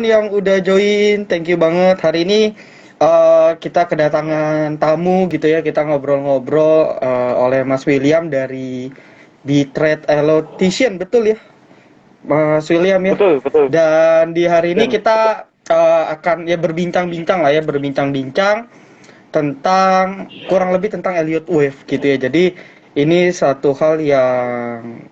yang udah join, thank you banget. Hari ini kita kedatangan tamu gitu ya, kita ngobrol-ngobrol oleh Mas William dari Trade Electrician, betul ya, Mas William ya. Betul, betul. Dan di hari ini Dan kita akan ya berbincang-bincang lah ya, berbincang-bincang tentang kurang lebih tentang Elliott Wave gitu ya. Jadi ini satu hal yang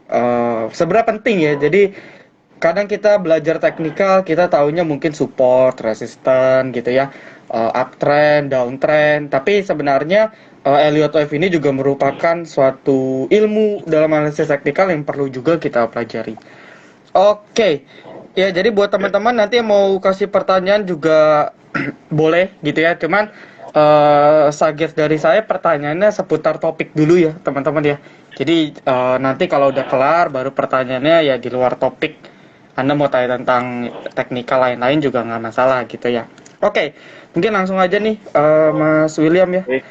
sebenarnya penting ya. Jadi kadang kita belajar teknikal, kita taunya mungkin support, resisten gitu ya, uptrend, downtrend. Tapi sebenarnya Elliott Wave ini juga merupakan suatu ilmu dalam analisis teknikal yang perlu juga kita pelajari. Oke, ya jadi buat teman-teman nanti yang mau kasih pertanyaan juga boleh gitu ya. Cuman suggest dari saya pertanyaannya seputar topik dulu ya teman-teman ya. Jadi nanti kalau udah kelar baru pertanyaannya ya di luar topik. Anda mau tanya tentang teknikal lain-lain juga nggak masalah gitu ya. Oke, mungkin langsung aja nih Mas William ya. eh,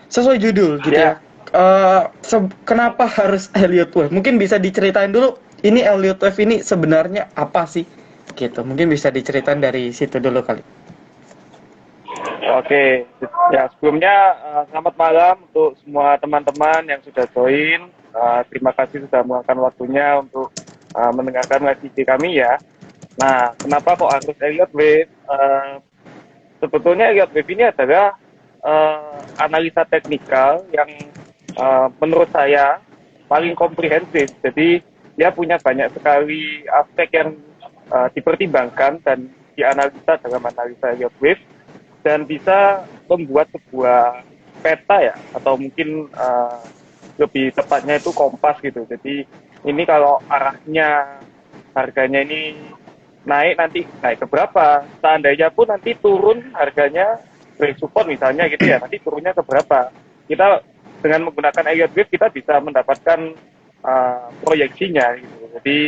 Sesuai judul gitu ya. ya, Kenapa harus Elliott Wave? Mungkin bisa diceritain dulu, ini Elliott Wave ini sebenarnya apa sih? Gitu. Mungkin bisa diceritain dari situ dulu kali. oke. Ya, sebelumnya selamat malam untuk semua teman-teman yang sudah join. Terima kasih sudah meluangkan waktunya untuk mendengarkan live IG kami ya. Nah, kenapa kok harus Elliott Wave? Sebetulnya Elliott Wave ini adalah analisa teknikal yang menurut saya paling komprehensif. Jadi dia punya banyak sekali aspek yang dipertimbangkan dan dianalisa dalam analisa Elliott Wave dan bisa membuat sebuah peta ya atau mungkin lebih tepatnya itu kompas gitu. Jadi ini kalau arahnya harganya ini naik nanti naik ke berapa, seandainya pun nanti turun harganya break support misalnya gitu ya, nanti turunnya ke berapa, kita dengan menggunakan Elliott Wave kita bisa mendapatkan proyeksinya gitu. Jadi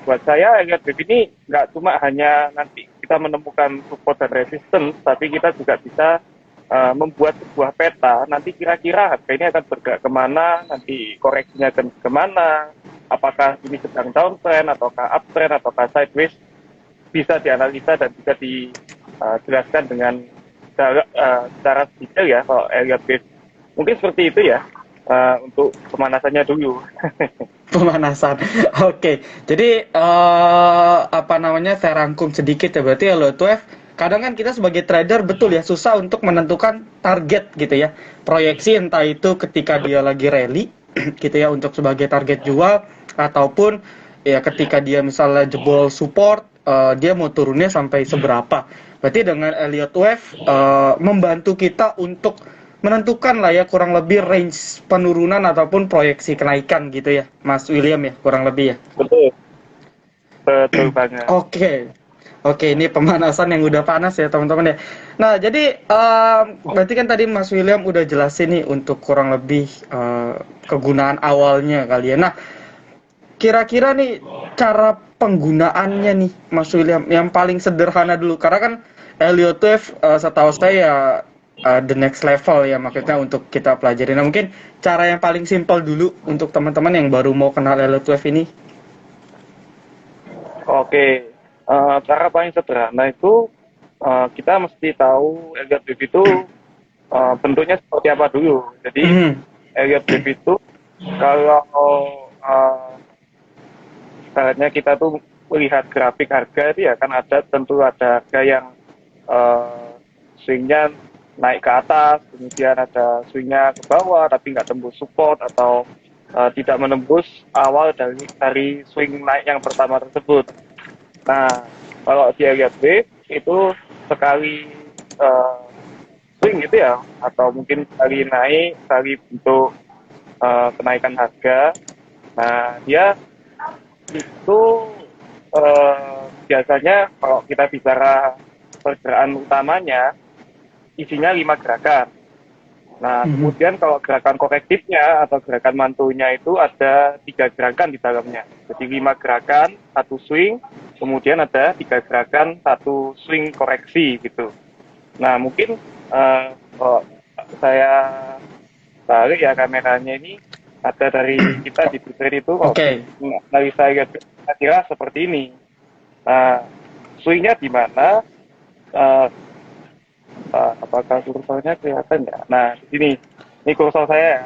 buat saya Elliott Wave ini nggak cuma hanya nanti kita menemukan support dan resistance, tapi kita juga bisa membuat sebuah peta nanti kira-kira harga ini akan bergerak kemana, nanti koreksinya akan kemana, apakah ini sedang downtrend ataukah uptrend ataukah sideways, bisa dianalisa dan bisa dijelaskan dengan secara detail ya kalau Elliott Wave. Mungkin seperti itu ya untuk pemanasannya dulu. Pemanasan. Oke. Jadi apa namanya? Saya rangkum sedikit ya. Berarti Elliott Wave kadang kan kita sebagai trader betul ya susah untuk menentukan target gitu ya. Proyeksi entah itu ketika dia lagi rally gitu ya untuk sebagai target jual ataupun ya ketika dia misalnya jebol support dia mau turunnya sampai seberapa. Berarti dengan Elliott Wave membantu kita untuk menentukan lah ya kurang lebih range penurunan ataupun proyeksi kenaikan gitu ya Mas William ya kurang lebih ya. Betul, betul banget. Oke. Oke, ini pemanasan yang udah panas ya teman-teman ya. Nah, jadi berarti kan tadi Mas William udah jelasin nih untuk kurang lebih kegunaan awalnya kali ya. Nah, kira-kira nih cara penggunaannya nih Mas William yang paling sederhana dulu karena kan Elliott Wave setahu saya ya the next level ya maksudnya untuk kita pelajari. Nah, mungkin cara yang paling simpel dulu untuk teman-teman yang baru mau kenal Elliott Wave ini. Oke, cara paling sederhana itu kita mesti tahu Elliott Wave itu bentuknya seperti apa dulu. Jadi Mhm. Elliott Wave itu kalau ibaratnya kita tuh melihat grafik harga itu ya kan ada tentu ada harga yang swingnya naik ke atas, kemudian ada swingnya ke bawah tapi nggak tembus support atau tidak menembus awal dari swing naik yang pertama tersebut. Nah, kalau dia lihat wave itu sekali uh, swing gitu ya, atau mungkin sekali naik, sekali bentuk kenaikan harga. Nah, dia itu biasanya kalau kita bicara pergerakan utamanya, isinya 5 gerakan. Nah, Mhm. kemudian kalau gerakan korektifnya atau gerakan mantunya itu ada 3 gerakan di dalamnya. Jadi 5 gerakan, 1 swing, kemudian ada 3 gerakan, 1 swing koreksi gitu. Nah, mungkin kalau saya balik ya kameranya ini ada dari kita di Twitter itu kalau Oke. dari saya kira seperti ini. Nah, swingnya di mana, eh, apakah kursornya kelihatan ya? Nah, di sini, ini kursor saya ya.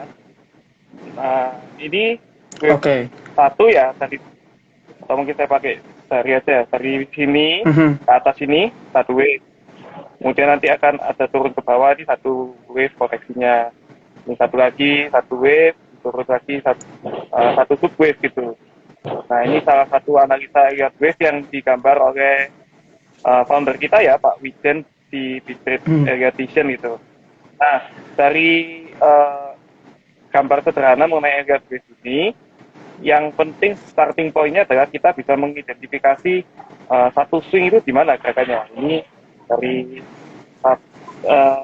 Nah, ini wave Oke. satu ya tadi, atau mungkin saya pakai dari aja, dari sini Mhm. ke atas ini satu wave. Kemudian nanti akan ada turun ke bawah ini satu wave koreksinya. Ini satu lagi satu wave, turun lagi satu sub wave gitu. Nah, ini salah satu analisa Elliott wave yang digambar oleh founder kita ya, Pak Wijen di Bittrate Hmm. Elliottition gitu. Nah, dari gambar sederhana mengenai Elliott wave ini, yang penting starting point-nya adalah kita bisa mengidentifikasi satu swing itu di mana gerakannya. Ini dari uh,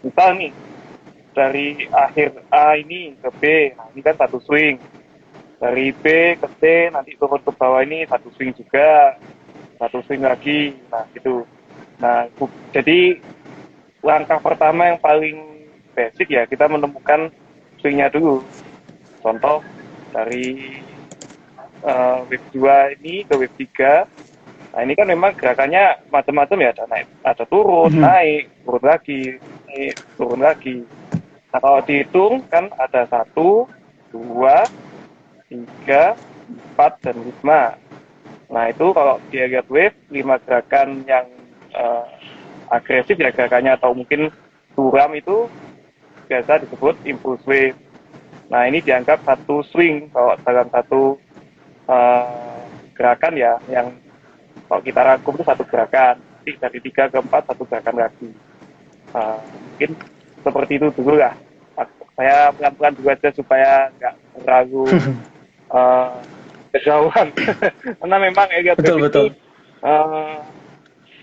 misal nih dari akhir A ini ke B, nah ini kan satu swing. Dari B ke C nanti turun ke bawah ini satu swing juga, satu swing lagi, nah gitu. Nah, jadi langkah pertama yang paling basic ya kita menemukan swingnya dulu. Contoh dari wave 2 ini ke wave 3. Nah, ini kan memang gerakannya macam-macam ya, ada naik, ada turun, Mhm. naik, turun lagi, naik, turun lagi. Nah, kalau dihitung kan ada 1, 2, 3, 4, dan 5. Nah, itu kalau dia lihat wave, 5 gerakan yang agresif ya gerakannya, atau mungkin suram itu biasa disebut impulse wave. Nah, ini dianggap satu swing kalau dalam satu gerakan ya, yang kalau kita rangkum itu satu gerakan, dari 3 ke 4 satu gerakan lagi. Mungkin seperti itu dulu lah. Saya pelan-pelan juga aja supaya nggak terlalu kejauhan. Karena memang Elliott Betul wave ini betul. uh,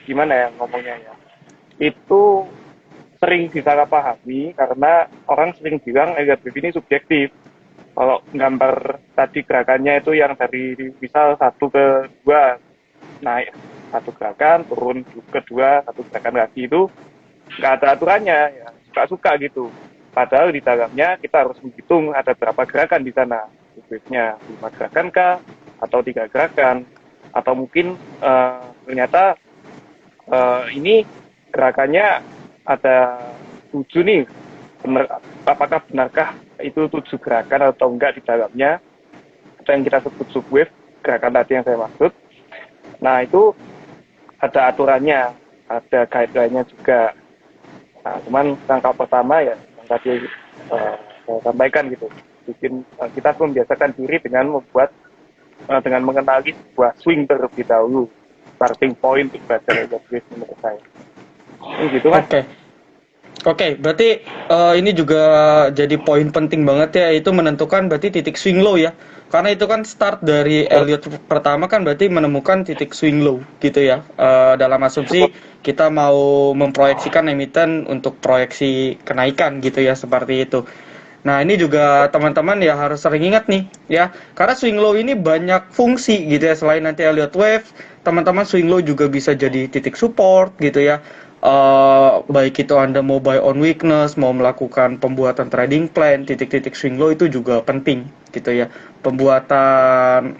gimana ya ngomongnya ya, itu sering disalahpahami karena orang sering bilang Elliott wave ini subjektif. Kalau gambar tadi gerakannya itu yang dari misal 1 ke 2 naik satu gerakan, turun kedua satu gerakan lagi, itu nggak ada aturannya ya, suka-suka gitu. Padahal di dalamnya kita harus menghitung ada berapa gerakan di sana, wave-nya 5 gerakan kah, atau 3 gerakan, atau mungkin ternyata ini gerakannya ada 7 nih. Apakah benarkah itu 7 gerakan atau enggak di dalamnya, atau yang kita sebut subwave, gerakan tadi yang saya maksud. Nah, itu ada aturannya, ada guideline-nya juga. Nah, cuman langkah pertama ya yang tadi saya sampaikan gitu. Kita membiasakan diri dengan dengan mengenali sebuah swing terlebih dahulu. Starting point untuk belajar Elliott wave menurut saya. Ini gitu Mas. Oke. Oke, berarti ini juga jadi poin penting banget ya, itu menentukan berarti titik swing low ya. Karena itu kan start dari Betul, Elliott pertama kan berarti menemukan titik swing low gitu ya. Dalam betul. asumsi kita mau memproyeksikan emiten untuk proyeksi kenaikan gitu ya, seperti itu. Nah, ini juga teman-teman ya harus sering ingat nih ya. Karena swing low ini banyak fungsi gitu ya. Selain nanti Elliott wave, teman-teman swing low juga bisa jadi titik support gitu ya. Baik itu Anda mau buy on weakness, mau melakukan pembuatan trading plan, titik-titik swing low itu juga penting gitu ya. Pembuatan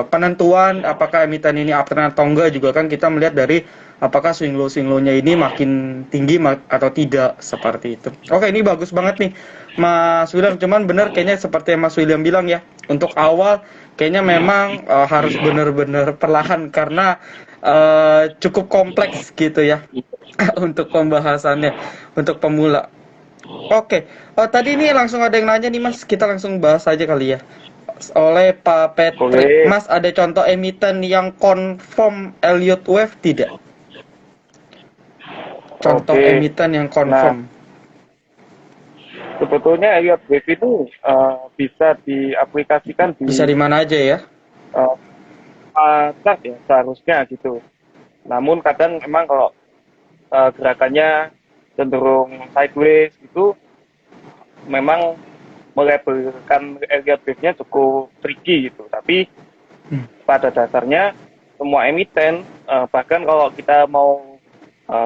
penentuan apakah emiten ini uptrend atau enggak juga kan kita melihat dari apakah swing low-nya ini makin tinggi atau tidak, seperti itu. Oke, ini bagus banget nih Mas William, cuman bener kayaknya seperti yang Mas William bilang ya, untuk awal kayaknya memang harus benar-benar perlahan karena cukup kompleks gitu ya untuk pembahasannya untuk pemula. Oke, tadi ini langsung ada yang nanya nih Mas, kita langsung bahas aja kali ya. Oleh Pak Patrick, Boleh. Mas ada contoh emiten yang confirm Elliott Wave tidak? Contoh Oke. emiten yang Nah, confirm. sebetulnya Elliott wave itu bisa diaplikasikan Bisa di di mana aja ya? uh, pasar ya seharusnya gitu. Namun kadang memang kalau gerakannya cenderung sideways itu memang melabelkan Elliott wave-nya cukup tricky gitu. Tapi Hmm. pada dasarnya semua emiten, bahkan kalau kita mau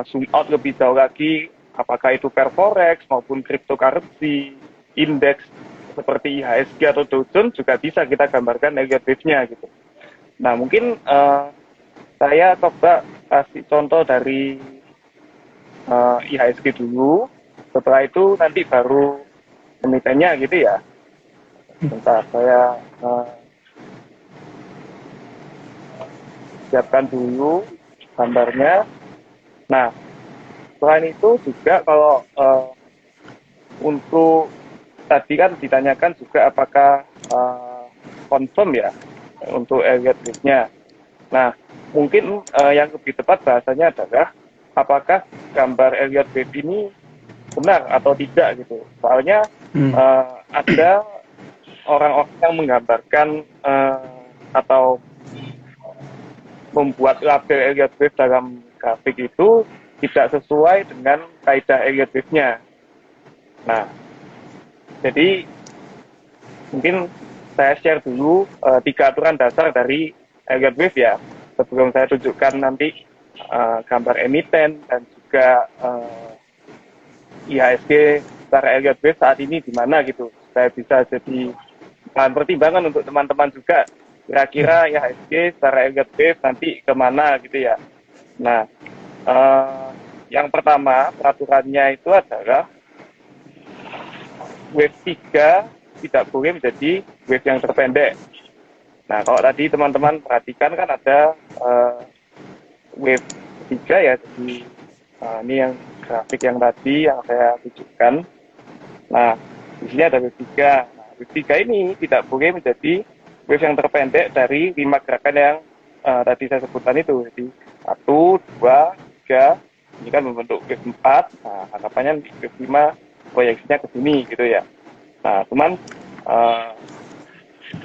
zoom out lebih jauh lagi, apakah itu per forex maupun cryptocurrency, indeks seperti IHSG atau Dow Jones juga bisa kita gambarkan Elliott wave-nya gitu. Nah, mungkin saya coba kasih contoh dari IHSG dulu. Setelah itu nanti baru emitennya gitu ya. Bentar, saya siapkan dulu gambarnya. Nah, selain itu juga kalau untuk tadi kan ditanyakan juga apakah confirm ya untuk Elliott wave-nya. Nah, mungkin yang lebih tepat bahasanya adalah apakah gambar Elliott wave ini benar atau tidak gitu. Soalnya ada orang-orang yang menggambarkan atau membuat label Elliott wave dalam grafik itu tidak sesuai dengan kaidah Elliott wave-nya. Nah, jadi mungkin saya share dulu 3 aturan dasar dari Elliott wave ya, sebelum saya tunjukkan nanti gambar emiten dan juga IHSG secara Elliott wave saat ini di mana gitu. Saya bisa jadi bahan pertimbangan untuk teman-teman juga. Kira-kira IHSG secara Elliott wave nanti kemana gitu ya. Nah, yang pertama peraturannya itu adalah wave 3 tidak boleh menjadi wave yang terpendek. Nah, kalau tadi teman-teman perhatikan kan ada wave 3 ya, jadi ini yang grafik yang tadi yang saya tunjukkan. Nah, di sini ada wave 3. Nah, wave 3 ini tidak boleh menjadi wave yang terpendek dari 5 gerakan yang tadi saya sebutkan itu. Jadi 1, 2, 3, ini kan membentuk wave 4. Nah, harapannya wave 5 proyeksinya ke sini gitu ya. Nah, cuman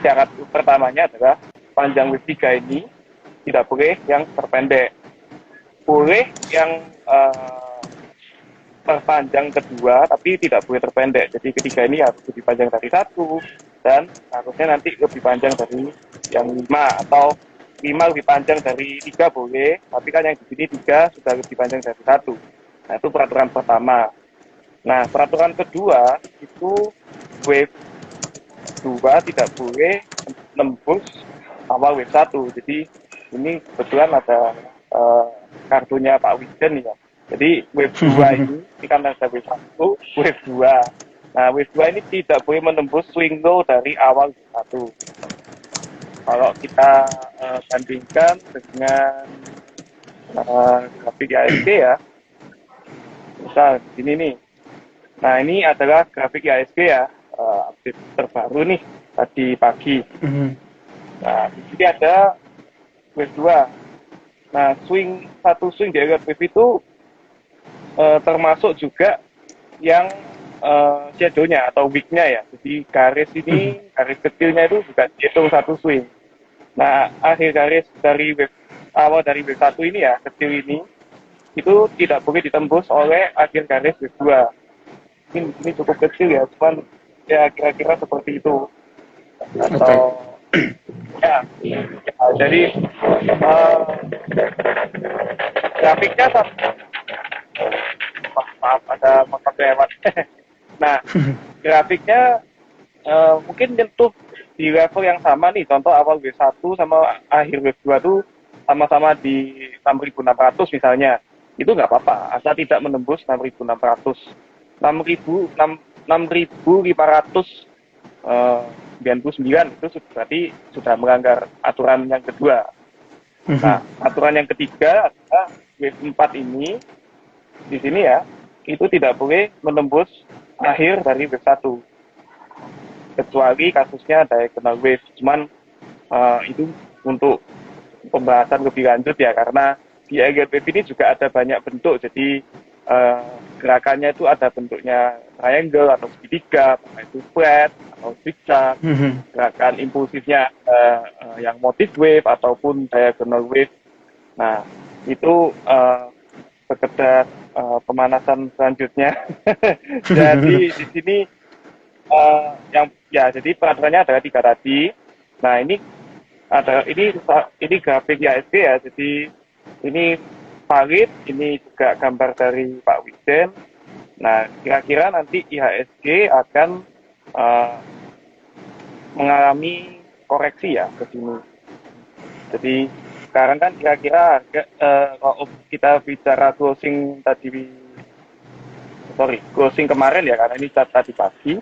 syarat pertamanya adalah panjang wave 3 ini tidak boleh yang terpendek. Boleh yang terpanjang kedua, tapi tidak boleh terpendek. Jadi ketiga ini harus lebih panjang dari 1, dan harusnya nanti lebih panjang dari yang 5, atau 5 lebih panjang dari 3 boleh, tapi kan yang di sini 3 sudah lebih panjang dari 1. Nah, itu peraturan pertama. Nah, peraturan kedua itu wave 2 tidak boleh nembus awal wave 1. Jadi ini kebetulan ada kartunya Pak Wisden ya. Jadi wave 2 ini kan ada wave 1, wave 2. Nah, wave 2 ini tidak boleh menembus swing low dari awal wave 1. Kalau kita bandingkan dengan grafik IHSG ya, misal ini nih. Nah, ini adalah grafik IHSG ya, update terbaru nih tadi pagi. Nah, di sini ada wave 2. Nah, satu swing di Elliott wave itu termasuk juga yang shadow-nya atau wick-nya ya. Jadi garis ini, garis kecilnya itu juga dihitung satu swing. Nah, akhir garis dari wave awal dari wave 1 ini ya, kecil ini, itu tidak boleh ditembus oleh akhir garis wave 2. Ini cukup kecil ya, cuman ya kira-kira seperti itu. Atau ya, jadi grafiknya maaf ada motor lewat. Nah, grafiknya mungkin nyentuh di level yang sama nih. Contoh awal wave 1 sama akhir wave 2 tuh sama-sama di 6.600 misalnya. Itu nggak apa-apa, asal tidak menembus 6.600. 6.599 itu berarti sudah melanggar aturan yang kedua. Nah, aturan yang ketiga adalah wave 4 ini di sini ya, itu tidak boleh menembus akhir dari wave 1. Kecuali kasusnya diagonal wave. Cuman itu untuk pembahasan lebih lanjut ya, karena di Elliott wave ini juga ada banyak bentuk. Jadi gerakannya itu ada bentuknya triangle atau segitiga, itu flat atau zigzag. Gerakan impulsifnya yang motif wave ataupun diagonal wave. Nah, itu sekedar pemanasan selanjutnya. Jadi di sini jadi peraturannya adalah 3 tadi. Nah, ini grafik IHSG ya. Jadi ini valid, ini juga gambar dari Pak Wisden. Nah, kira-kira nanti IHSG akan mengalami koreksi ya ke sini. Jadi sekarang kan kira-kira kalau kita bicara closing kemarin ya, karena ini tadi pagi,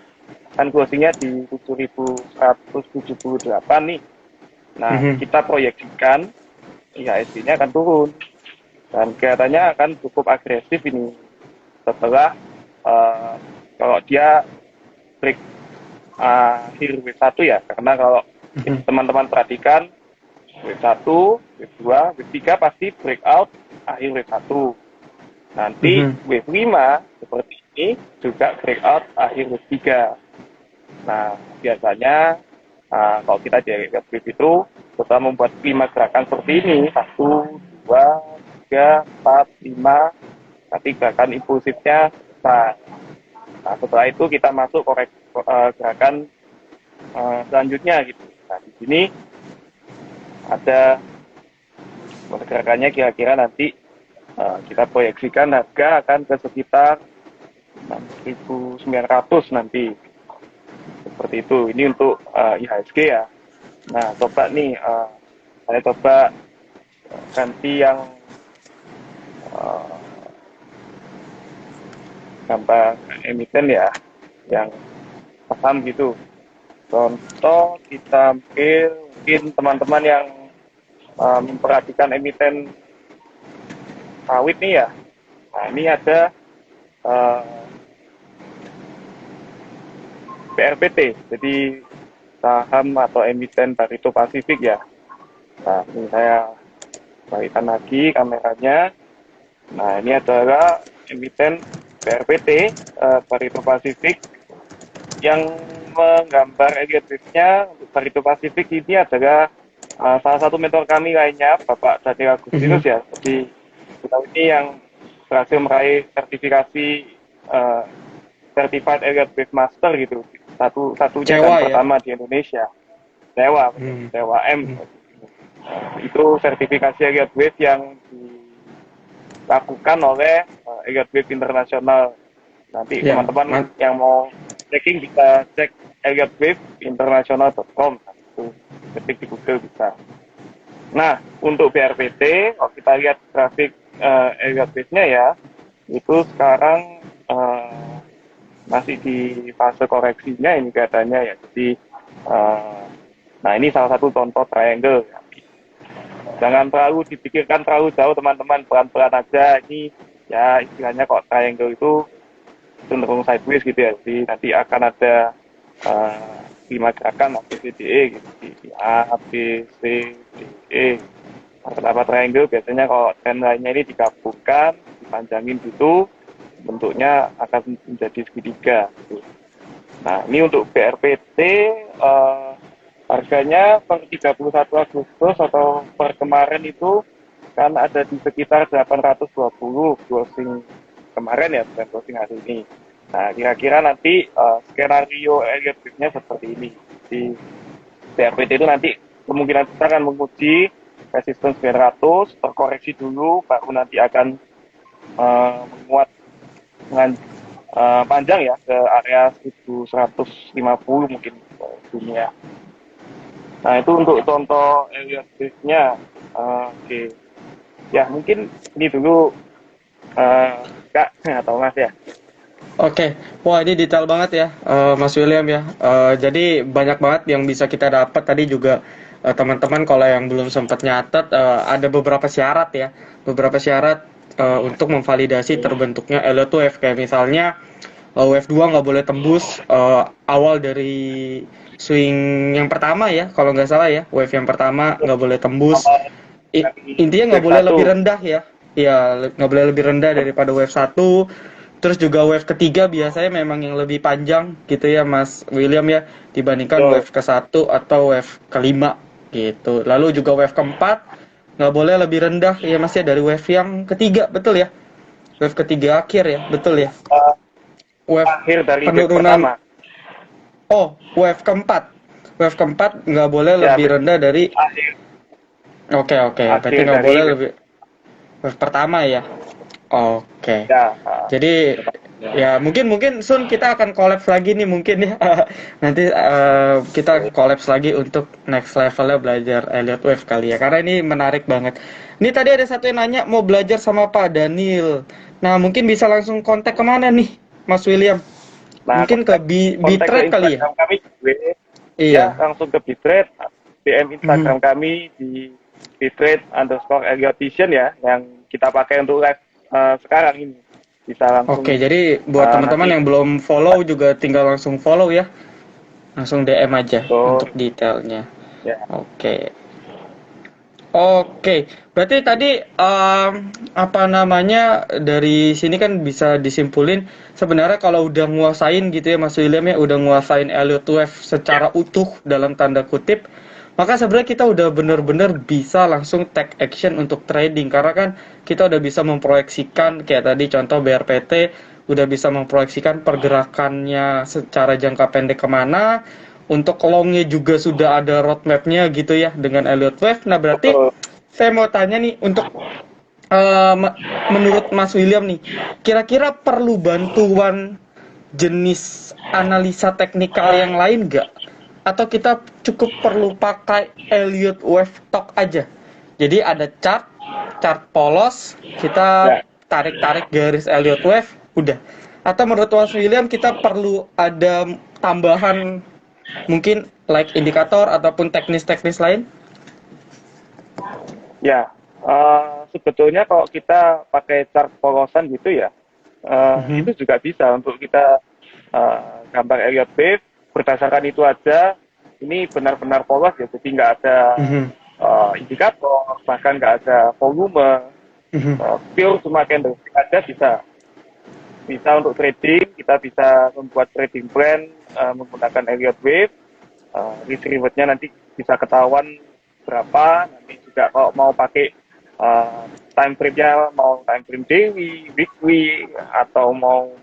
kan closingnya di 7.178 nih. Nah, Mhm. kita proyeksikan IHSG-nya akan turun. Dan kelihatannya akan cukup agresif ini setelah kalau dia break akhir W1 ya. Karena kalau Mhm. teman-teman perhatikan W1, W2, W3 pasti breakout akhir W1. Nanti Mhm. wave 5 seperti ini juga breakout akhir wave 3. Nah, biasanya kalau kita di wave itu setelah membuat 5 gerakan seperti ini, 1, 2, 3, 4, 5, nanti gerakan impulsifnya besar. Nah, setelah itu kita masuk gerakan selanjutnya gitu. Nah, di sini ada gerakannya kira-kira nanti kita proyeksikan harga akan ke sekitar 6.900 nanti. Seperti itu. Ini untuk IHSG ya. Nah, coba nih, saya coba ganti yang uh, gambar emiten ya, yang paham gitu. Contoh kita ambil mungkin teman-teman yang memperhatikan emiten sawit nih ya. Nah, ini ada BRPT, jadi saham atau emiten Barito Pasifik ya. Nah, ini saya balikkan lagi kameranya. Nah, ini adalah emiten BRPT, Barito Pasifik, yang menggambar EGP-nya untuk Barito Pasifik ini adalah salah satu mentor kami lainnya, Bapak Daniel Agustinus Mhm. ya. Jadi, kita ini yang berhasil meraih sertifikasi Certified Elliott Wave Master gitu. Satunya dan Cewa ya. pertama di Indonesia. Dewa, Mhm. Dewa M. Mhm. Itu sertifikasi Elliott Wave yang dilakukan oleh Elliott Wave Internasional. Nanti Ya, teman-teman yang mau checking bisa cek elliottwaveinternational.com. Itu ketik di Google bisa. Nah, untuk BRPT, kalau kita lihat grafik Elliott Wave-nya ya, itu sekarang masih di fase koreksinya ini katanya ya. Jadi, nah ini salah satu contoh triangle. Jangan terlalu dipikirkan terlalu jauh teman-teman, pelan-pelan aja. Ini ya istilahnya kok triangle itu cenderung sideways gitu ya. Jadi nanti akan ada 5 gerakan A, B, C, D, E gitu. Di A, B, C, D, E. Nah, kenapa triangle? Biasanya kalau trend lainnya ini digabungkan, dipanjangin gitu, bentuknya akan menjadi segitiga. Gitu. Nah, ini untuk BRPT harganya per 31 Agustus atau per kemarin itu kan ada di sekitar 820 closing kemarin ya, bukan closing hari ini. Nah, kira-kira nanti skenario Elliott Wave-nya seperti ini. Di BRPT itu nanti kemungkinan besar akan menguji resistance 900, terkoreksi dulu, baru nanti akan menguat dengan panjang ya ke area 1150 mungkin dunia. Nah, itu untuk contoh Elliott Wave-nya. Oke. Ya, mungkin ini dulu Kak atau Mas ya. Oke, wah ini detail banget ya, Mas William ya. Jadi banyak banget yang bisa kita dapat tadi juga teman-teman kalau yang belum sempat nyatet ada beberapa syarat ya, beberapa syarat untuk memvalidasi terbentuknya Elliott Wave kayak misalnya wave 2 nggak boleh tembus awal dari swing yang pertama ya, kalau nggak salah ya, wave yang pertama nggak boleh tembus. Intinya nggak Wave boleh lebih 1. rendah ya, ya nggak boleh lebih rendah daripada wave satu. Terus juga wave ketiga biasanya memang yang lebih panjang gitu ya Mas William ya, dibandingkan Betul. wave ke satu atau wave kelima gitu. Lalu juga wave keempat nggak boleh lebih rendah ya Mas ya dari wave yang ketiga, betul ya? Wave ketiga akhir ya, betul ya? Uh, Wave Akhir dari wave penurunan, pertama. oh wave keempat. Wave keempat nggak boleh Ya, lebih rendah dari, akhir oke oke, berarti nggak dari boleh wave lebih wave pertama ya. Oke. ya. Jadi Pertama. Ya, mungkin Sun kita akan collabs lagi nih mungkin ya. Nanti kita collabs lagi untuk next levelnya belajar Elliott Wave kali ya. Karena ini menarik banget. Ini tadi ada satu yang nanya mau belajar sama Pak Daniel. Nah, mungkin bisa langsung kontak kemana nih, Mas William? Nah, Mungkin ke kontak ke Bitrate kali ya? Instagram kami gue, ya Iya. langsung ke Bitrate, DM Mhm. Instagram kami di Bitrate_Elliotician ya, yang kita pakai untuk live sekarang ini. Bisa Oke, langsung jadi buat teman-teman nanti yang belum follow juga tinggal langsung follow ya. Langsung DM aja untuk betul detailnya. ya. Oke. Oke, berarti tadi apa namanya dari sini kan bisa disimpulin sebenarnya kalau udah nguasain gitu ya Mas William ya, udah nguasain Elliott Wave secara utuh dalam tanda kutip, maka sebenarnya kita udah bener-bener bisa langsung take action untuk trading karena kan kita udah bisa memproyeksikan kayak tadi contoh BRPT udah bisa memproyeksikan pergerakannya secara jangka pendek kemana, untuk longnya juga sudah ada roadmapnya gitu ya dengan Elliott Wave. Nah berarti Betul. saya mau tanya nih untuk menurut Mas William nih, kira-kira perlu bantuan jenis analisa teknikal yang lain nggak? Atau kita cukup perlu pakai Elliott Wave Talk aja? Jadi ada chart polos, kita Ya, tarik-tarik garis Elliott Wave, udah. Atau menurut Mas William kita perlu ada tambahan mungkin like indikator ataupun teknis-teknis lain? ya. Sebetulnya kalau kita pakai chart polosan gitu ya, Mhm. itu juga bisa untuk kita gambar Elliott Wave berdasarkan itu aja. Ini benar-benar polos ya, jadi nggak ada Mhm. indikator, bahkan nggak ada volume, Mhm. pure cuma candlestick aja bisa. Bisa untuk trading, kita bisa membuat trading plan menggunakan Elliott Wave. Risk rewardnya nanti bisa ketahuan berapa. Nanti juga kalau mau pakai time frame-nya, mau time frame daily, weekly, atau mau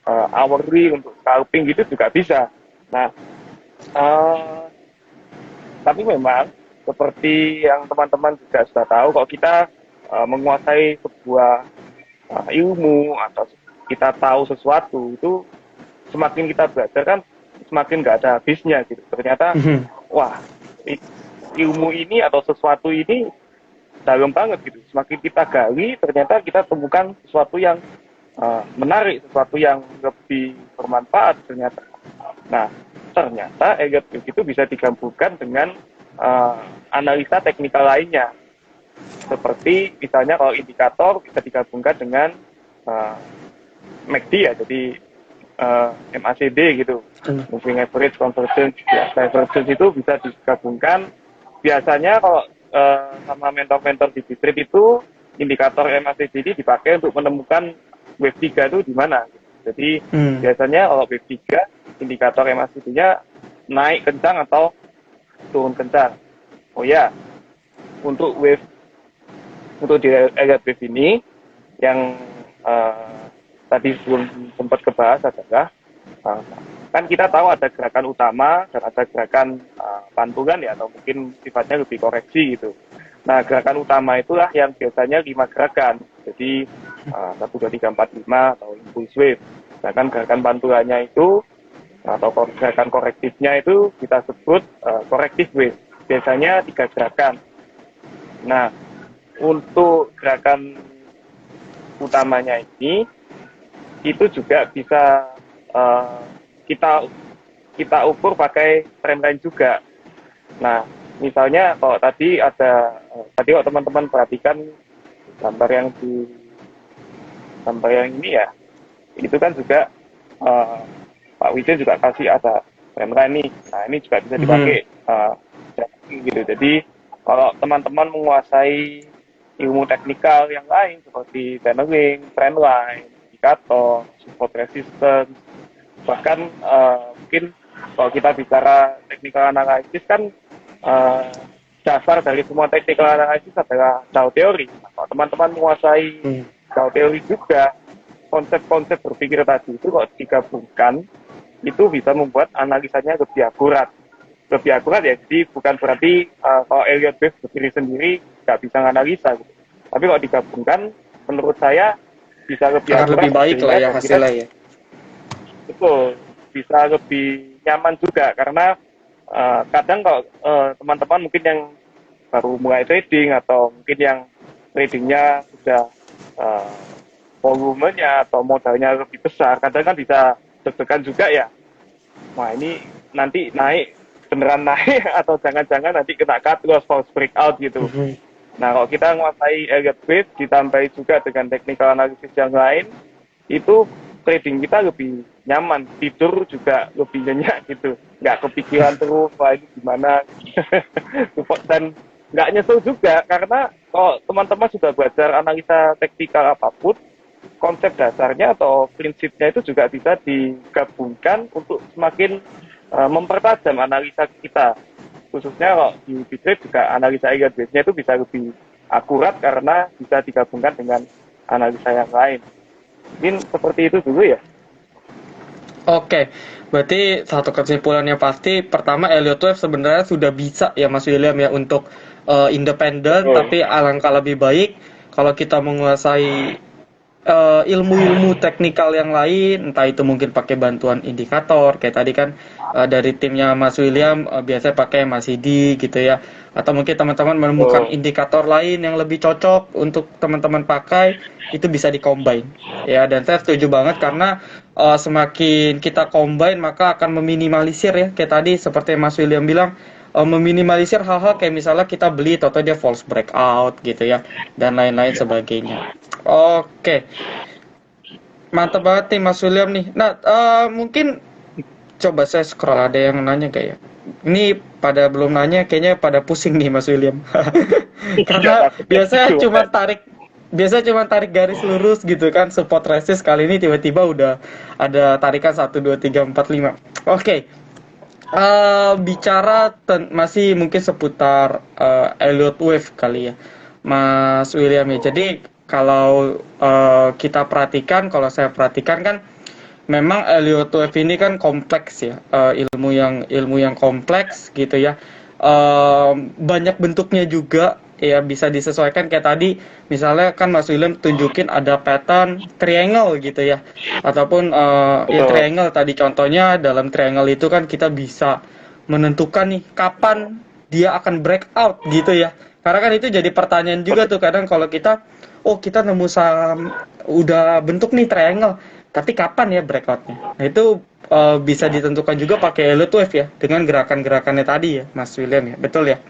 hourly untuk scalping gitu juga bisa. Nah, uh, tapi memang seperti yang teman-teman juga sudah tahu, kalau kita menguasai sebuah ilmu atau kita tahu sesuatu itu, semakin kita belajar kan semakin nggak ada habisnya gitu. Ternyata Mhm. wah, ilmu ini atau sesuatu ini dalam banget gitu. Semakin kita gali, ternyata kita temukan sesuatu yang menarik, sesuatu yang lebih bermanfaat ternyata. Nah, ternyata Elliott Wave itu bisa digabungkan dengan analisa teknikal lainnya. Seperti misalnya kalau indikator bisa digabungkan dengan uh, MACD ya, jadi MACD gitu, moving average convergence ya, divergence itu bisa digabungkan. Biasanya kalau sama mentor-mentor di Bitrate itu indikator MACD ini dipakai untuk menemukan wave 3 itu di mana. Jadi Hmm. biasanya kalau wave 3 indikator MACD-nya naik kencang atau turun kencang. Oh ya, untuk wave untuk di Elliott Wave ini yang tadi belum sempat kebahas adalah uh, kan kita tahu ada gerakan utama dan ada gerakan pantulan ya, atau mungkin sifatnya lebih koreksi gitu. Nah, gerakan utama itulah yang biasanya 5 gerakan. Jadi 1, 2, 3, 4, 5 atau impulse wave. Sedangkan gerakan pantulannya itu atau gerakan korektifnya itu kita sebut corrective wave. Biasanya 3 gerakan. Nah, untuk gerakan utamanya ini itu juga bisa kita kita ukur pakai trendline juga. Nah, misalnya kalau tadi kalau teman-teman perhatikan gambar yang di gambar yang ini ya, itu kan juga uh, Pak Wijin juga kasih ada trendline nih. Nah, ini juga bisa Mhm. dipakai gitu. Jadi kalau teman-teman menguasai ilmu teknikal yang lain seperti channeling, trendline, indikator, support resistance, bahkan mungkin kalau kita bicara technical analysis kan uh, dasar dari semua technical analysis adalah Dow Theory. Nah, kalau teman-teman menguasai Hmm. Dow Theory juga, konsep-konsep berpikir tadi itu kalau digabungkan, itu bisa membuat analisanya lebih akurat. Lebih akurat ya, jadi bukan berarti kalau Elliott Wave berdiri sendiri nggak bisa menganalisa gitu. Tapi kalau digabungkan, menurut saya bisa lebih Akan lebih akurat baik lah sehingga ya kira-kira hasilnya ya. betul, bisa lebih nyaman juga karena kadang kalau teman-teman mungkin yang baru mulai trading atau mungkin yang tradingnya sudah eh, volumenya atau modalnya lebih besar, kadang kan bisa deg-degan juga ya. Wah ini nanti naik beneran naik atau jangan-jangan nanti kena cut loss false breakout gitu. Mhm. Nah kalau kita menguasai Elliott Wave ditambahi juga dengan technical analysis yang lain, itu trading kita lebih nyaman, tidur juga lebih nyenyak gitu, nggak kepikiran terus wah ini gimana. Dan nggak nyesel juga karena kalau teman-teman sudah belajar analisa teknikal apapun, konsep dasarnya atau prinsipnya itu juga bisa digabungkan untuk semakin mempertajam analisa kita. Khususnya kalau di Bitrate juga analisa Elliott Wave-nya itu bisa lebih akurat karena bisa digabungkan dengan analisa yang lain. Mungkin seperti itu dulu ya. Oke, berarti satu kesimpulan yang pasti, pertama Elliott Wave sebenarnya sudah bisa ya Mas William ya untuk independen, Betul. tapi alangkah lebih baik kalau kita menguasai ilmu-ilmu teknikal yang lain, entah itu mungkin pakai bantuan indikator, kayak tadi kan dari timnya Mas William biasanya pakai MACD gitu ya, atau mungkin teman-teman menemukan Betul. indikator lain yang lebih cocok untuk teman-teman pakai, itu bisa di-combine. Ya, dan saya setuju banget karena semakin kita combine maka akan meminimalisir ya, kayak tadi seperti Mas William bilang, meminimalisir hal-hal kayak misalnya kita beli atau dia false breakout gitu ya, dan lain-lain sebagainya. Oke, mantap banget nih Mas William nih. Nah, mungkin coba saya scroll ada yang nanya kayak. Ini pada belum nanya, kayaknya pada pusing nih Mas William. Iya, Karena takutnya biasanya gitu. cuma tarik garis lurus gitu kan, support resist, kali ini tiba-tiba udah ada tarikan 1 2 3 4 5. Oke. Bicara masih mungkin seputar Elliott Wave kali ya, Mas William ya. Jadi kalau kita perhatikan, kalau saya perhatikan kan, memang Elliott Wave ini kan kompleks ya, ilmu yang kompleks gitu ya. Banyak bentuknya juga ya, bisa disesuaikan kayak tadi misalnya kan Mas William tunjukin ada pattern triangle gitu ya, ataupun ya Betul. triangle tadi contohnya, dalam triangle itu kan kita bisa menentukan nih kapan dia akan breakout gitu ya, karena kan itu jadi pertanyaan juga tuh kadang kalau kita, oh kita nemu saham udah bentuk nih triangle, tapi kapan ya breakoutnya. Nah itu bisa ditentukan juga pakai Elliott Wave ya, dengan gerakan-gerakannya tadi ya Mas William ya, betul ya?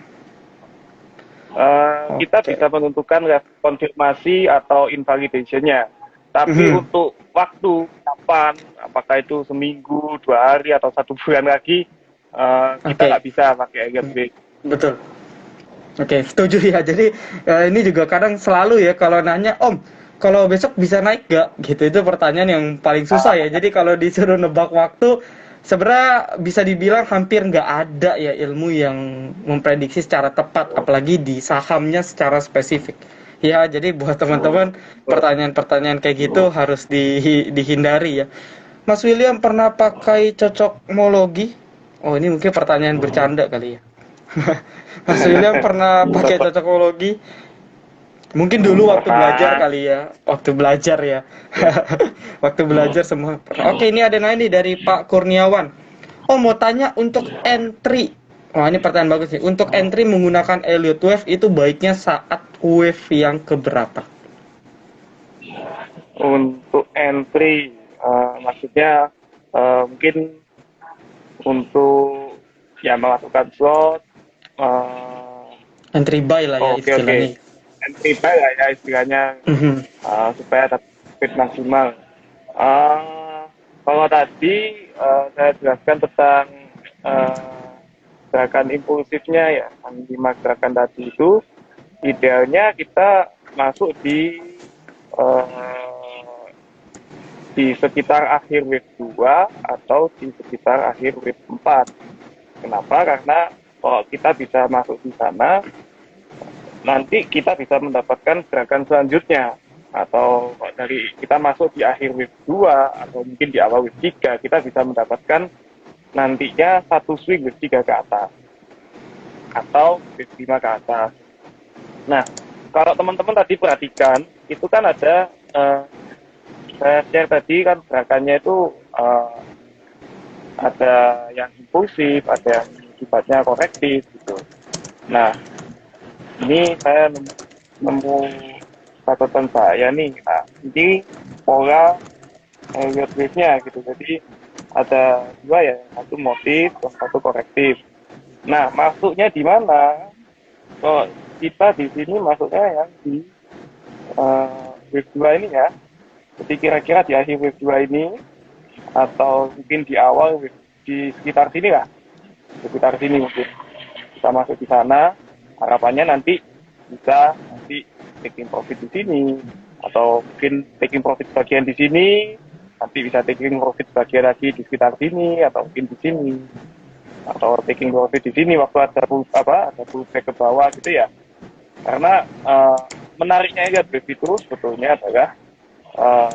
Kita Oke. bisa menentukan konfirmasi atau invalidation-nya. Tapi Mhm. untuk waktu kapan, apakah itu seminggu, 2 hari, atau 1 bulan lagi, kita Oke. nggak bisa pakai Elliott Wave. Betul. Oke, setuju ya. Jadi ini juga kadang selalu ya kalau nanya, Om, kalau besok bisa naik gak? Gitu, itu pertanyaan yang paling susah ya. Jadi kalau disuruh nebak waktu, sebenarnya bisa dibilang hampir nggak ada ya ilmu yang memprediksi secara tepat, apalagi di sahamnya secara spesifik. Ya, jadi buat teman-teman pertanyaan-pertanyaan kayak gitu harus dihindari ya. Mas William pernah pakai cocokmologi? Oh, ini mungkin pertanyaan bercanda kali ya. Mas William pernah pakai Cocok. cocokologi? Mungkin dulu waktu belajar Pernah. kali ya. Waktu belajar ya. Ya. Waktu belajar semua pernah. Oke, ini ada nanya nih dari Pak Kurniawan. Oh, mau tanya untuk entry. Wah, ini pertanyaan bagus nih. Untuk entry menggunakan Elliott Wave itu baiknya saat wave yang keberapa? Untuk entry, maksudnya mungkin untuk ya melakukan slot. eh, Entry buy lah ya Oke, oke. istilahnya. Entry buy lah ya istilahnya, Mhm. supaya dapat profit maksimal. Uh, Kalau tadi saya jelaskan tentang uh, gerakan impulsifnya ya, 5 gerakan tadi itu idealnya kita masuk uh, di sekitar akhir wave 2 atau di sekitar akhir wave 4. Kenapa? Karena kalau kita bisa masuk di sana, nanti kita bisa mendapatkan gerakan selanjutnya. Atau dari kita masuk di akhir wave 2 atau mungkin di awal wave 3, kita bisa mendapatkan nantinya satu swing wave 3 ke atas atau wave 5 ke atas. Nah, kalau teman-teman tadi perhatikan, itu kan ada saya share tadi kan gerakannya itu ada yang impulsif, ada yang sifatnya korektif gitu. Nah, ini saya nemu catatan saya nih. Nah, ini pola Elliott wave-nya gitu. Jadi ada dua ya, satu motif dan satu korektif. Nah, masuknya di mana? Kalau kita di sini masuknya yang di wave 2 ini ya. Jadi kira-kira di akhir wave 2 ini atau mungkin di awal di sekitar sini lah, sekitar sini mungkin kita masuk di sana, harapannya nanti bisa nanti taking profit di sini atau mungkin taking profit bagian di sini, nanti bisa taking profit bagian lagi di sekitar sini atau mungkin di sini atau taking profit di sini waktu ada pullback ke bawah gitu ya. Karena menariknya ya itu sebetulnya adalah uh,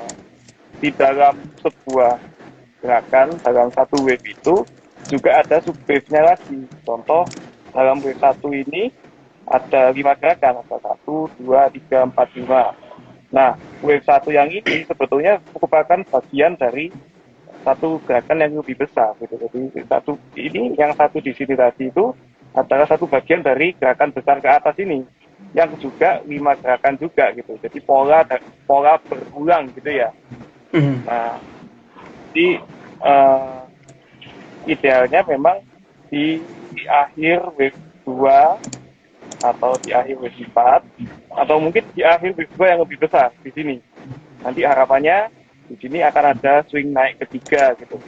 di dalam sebuah gerakan dalam satu wave itu juga ada sub wave-nya lagi. Contoh dalam wave 1 ini ada 5 gerakan, ada 1, 2, 3, 4, 5. Nah, wave 1 yang ini sebetulnya merupakan bagian dari satu gerakan yang lebih besar gitu. Jadi yang satu di sini tadi itu adalah satu bagian dari gerakan besar ke atas ini yang juga 5 gerakan juga gitu. Jadi pola berulang gitu ya. Nah, jadi idealnya memang di akhir wave 2 atau di akhir wave 4 atau mungkin di akhir wave 2 yang lebih besar di sini. Nanti harapannya di sini akan ada swing naik ketiga gitu.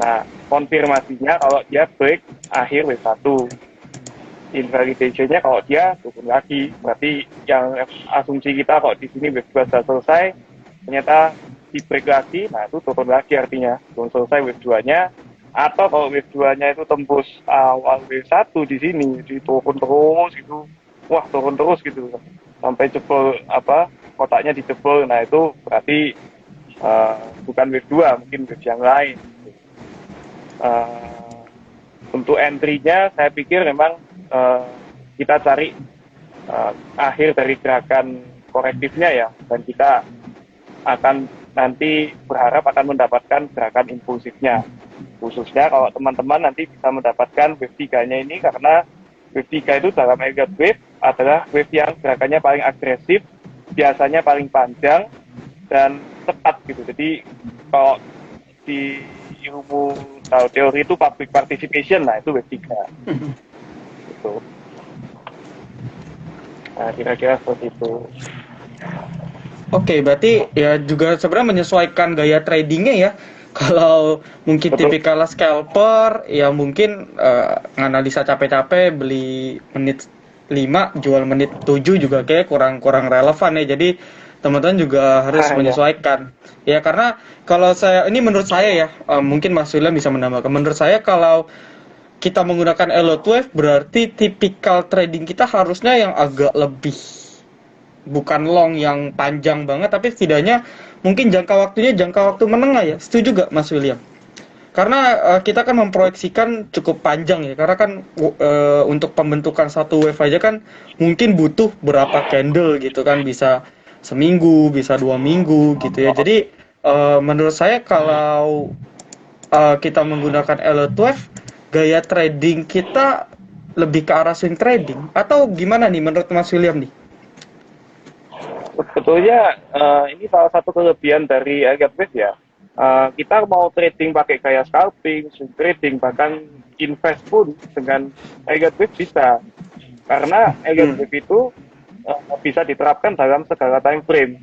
Nah, konfirmasinya kalau dia break akhir wave 1. Invalidation-nya kalau dia turun lagi. Berarti yang asumsi kita kalau di sini wave 2 sudah selesai, ternyata di break lagi, nah itu turun lagi artinya. Belum selesai wave 2-nya. Atau kalau wave 2-nya itu tembus awal wave 1 di sini, turun terus gitu. Wah, turun terus gitu. Sampai jebol kotaknya dijebol. Nah, itu berarti bukan wave 2, mungkin wave yang lain. Untuk entry-nya saya pikir memang kita cari akhir dari gerakan korektifnya ya, dan kita akan nanti berharap akan mendapatkan gerakan impulsifnya, khususnya kalau teman-teman nanti bisa mendapatkan wave 3-nya ini, karena wave 3 itu dalam Elliott wave adalah wave yang gerakannya paling agresif, biasanya paling panjang dan cepat gitu. Jadi kalau di ilmu teori itu public participation, nah itu wave 3 gitu. Nah, kira-kira seperti itu. Oke, berarti ya juga sebenarnya menyesuaikan gaya tradingnya ya. Kalau mungkin tipikal scalper, ya mungkin nganalisa capek-capek, beli menit 5, jual menit 7 juga kayak kurang relevan ya. Jadi teman-teman juga harus menyesuaikan. Ya karena kalau ini menurut saya ya, mungkin Mas William bisa menambahkan. Menurut saya kalau kita menggunakan Elliott Wave berarti tipikal trading kita harusnya yang agak lebih, bukan long yang panjang banget, tapi setidaknya mungkin jangka waktu menengah ya. Setuju gak Mas William? Karena kita kan memproyeksikan cukup panjang ya, karena kan untuk pembentukan satu wave aja kan mungkin butuh berapa candle gitu kan, bisa seminggu, bisa 2 minggu gitu ya. Jadi menurut saya kalau kita menggunakan Elliott Wave, gaya trading kita lebih ke arah swing trading atau gimana nih menurut Mas William nih? Sebetulnya ini salah satu kelebihan dari Elliott Wave ya. Kita mau trading pakai gaya scalping, swing trading, bahkan invest pun dengan Elliott Wave bisa. Karena Elliott Wave itu bisa diterapkan dalam segala time frame.